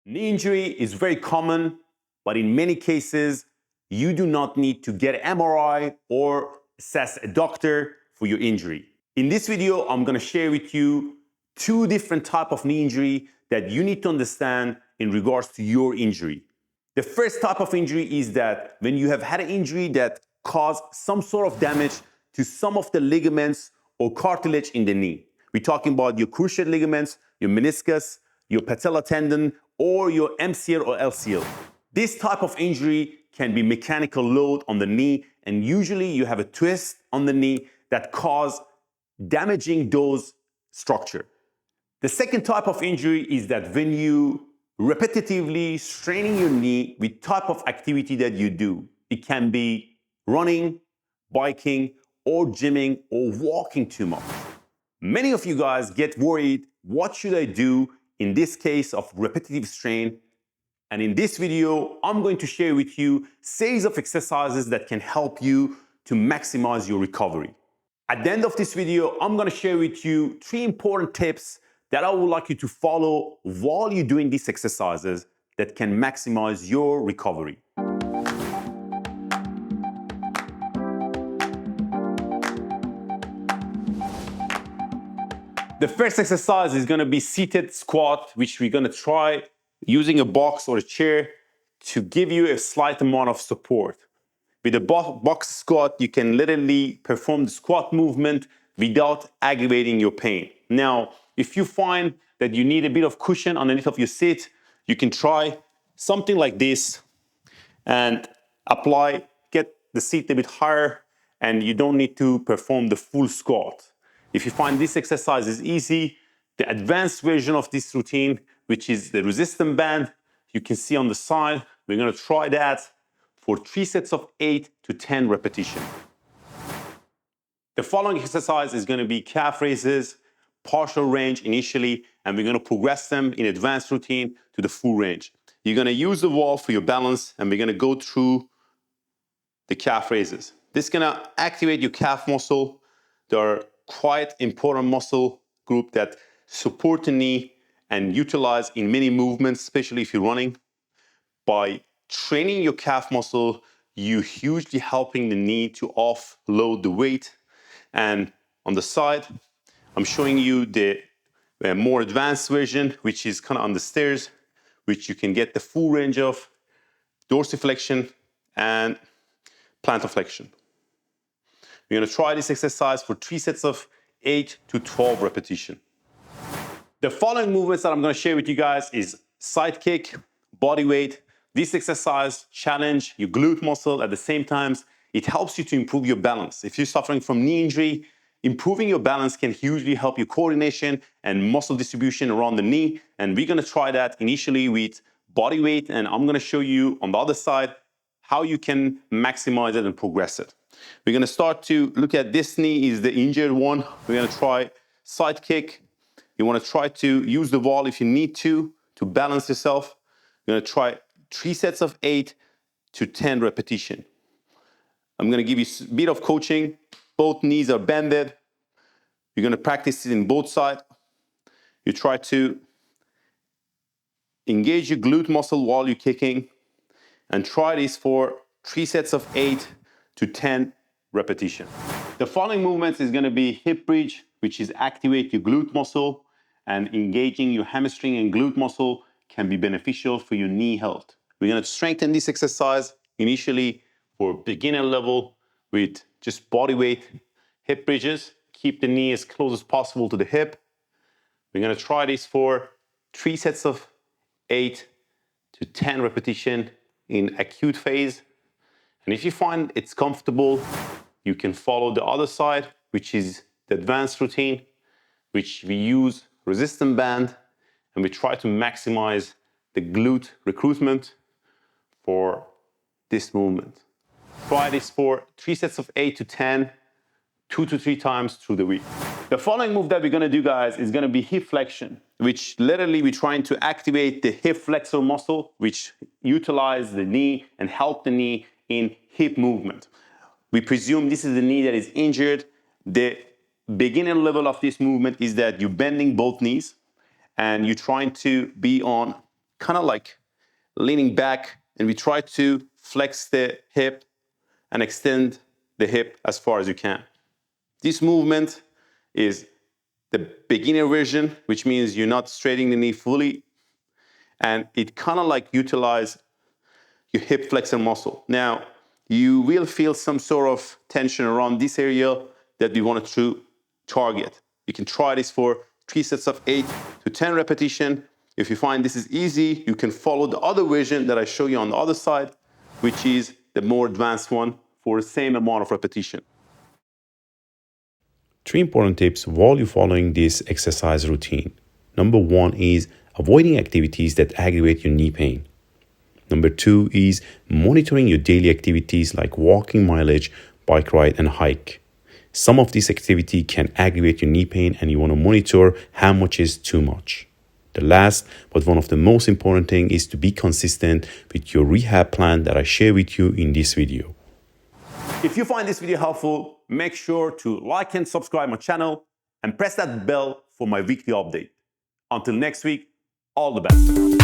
Knee injury is very common, but in many cases, you do not need to get an MRI or assess a doctor for your injury. In this video, I'm going to share with you two different types of knee injury that you need to understand in regards to your injury. The first type of injury is that when you have had an injury that caused some sort of damage to some of the ligaments or cartilage in the knee. We're talking about your cruciate ligaments, your meniscus, your patella tendon, or your MCL or LCL. This type of injury can be mechanical load on the knee, and usually you have a twist on the knee that cause damaging those structure. The second type of injury is that when you repetitively straining your knee with type of activity that you do. It can be running, biking, or gymming, or walking too much. Many of you guys get worried, what should I do in this case of repetitive strain? And in this video, I'm going to share with you series of exercises that can help you to maximize your recovery. At the end of this video, I'm going to share with you 3 important tips that I would like you to follow while you're doing these exercises that can maximize your recovery. The first exercise is going to be seated squat, which we're going to try using a box or a chair to give you a slight amount of support. With a box squat, you can literally perform the squat movement without aggravating your pain. Now, if you find that you need a bit of cushion underneath of your seat, you can try something like this and get the seat a bit higher, and you don't need to perform the full squat. If you find this exercise is easy, the advanced version of this routine, which is the resistance band, you can see on the side, we're gonna try that for 3 sets of 8 to 10 repetitions. The following exercise is gonna be calf raises, partial range initially, and we're going to progress them in advanced routine to the full range. You're going to use the wall for your balance, and we're going to go through the calf raises. This is going to activate your calf muscle. They are quite important muscle group that support the knee and utilize in many movements, especially if you're running. By training your calf muscle, you're hugely helping the knee to offload the weight. And on the side, I'm showing you the more advanced version, which is kind of on the stairs, which you can get the full range of dorsiflexion and plantar flexion. We're going to try this exercise for 3 sets of 8 to 12 repetitions. The following movements that I'm going to share with you guys is side kick, body weight. This exercise challenge your glute muscle at the same time. It helps you to improve your balance. If you're suffering from knee injury, improving your balance can hugely help your coordination and muscle distribution around the knee. And we're going to try that initially with body weight. And I'm going to show you on the other side how you can maximize it and progress it. We're going to start to look at this knee is the injured one. We're going to try side kick. You want to try to use the wall if you need to balance yourself. You're going to try 3 sets of 8 to 10 repetitions. I'm going to give you a bit of coaching. Both knees are bended. You're going to practice it in both sides. You try to engage your glute muscle while you're kicking, and try this for 3 sets of 8 to 10 repetitions. The following movements is going to be hip bridge, which is activate your glute muscle, and engaging your hamstring and glute muscle can be beneficial for your knee health. We're going to strengthen this exercise initially for beginner level with just body weight hip bridges. Keep the knee as close as possible to the hip. We're going to try this for 3 sets of 8 to 10 repetitions in acute phase. And if you find it's comfortable, you can follow the other side, which is the advanced routine, which we use resistance band, and we try to maximize the glute recruitment for this movement. Try this for 3 sets of 8 to 10, 2 to 3 times through the week. The following move that we're going to do, guys, is going to be hip flexion, which literally we're trying to activate the hip flexor muscle, which utilize the knee and help the knee in hip movement. We presume this is the knee that is injured. The beginner level of this movement is that you're bending both knees and you're trying to be on kind of like leaning back, and we try to flex the hip and extend the hip as far as you can. This movement is the beginner version, which means you're not straightening the knee fully, and it kind of like utilize your hip flexor muscle. Now, you will feel some sort of tension around this area that we want to target. You can try this for 3 sets of 8 to 10 repetition. If you find this is easy, you can follow the other version that I show you on the other side, which is the more advanced one for the same amount of repetition. 3 important tips while you're following this exercise routine. Number 1 is avoiding activities that aggravate your knee pain. Number 2 is monitoring your daily activities like walking, mileage, bike ride, and hike. Some of this activity can aggravate your knee pain, and you want to monitor how much is too much. The last, but one of the most important thing, is to be consistent with your rehab plan that I share with you in this video. If you find this video helpful, make sure to like and subscribe my channel and press that bell for my weekly update. Until next week, all the best.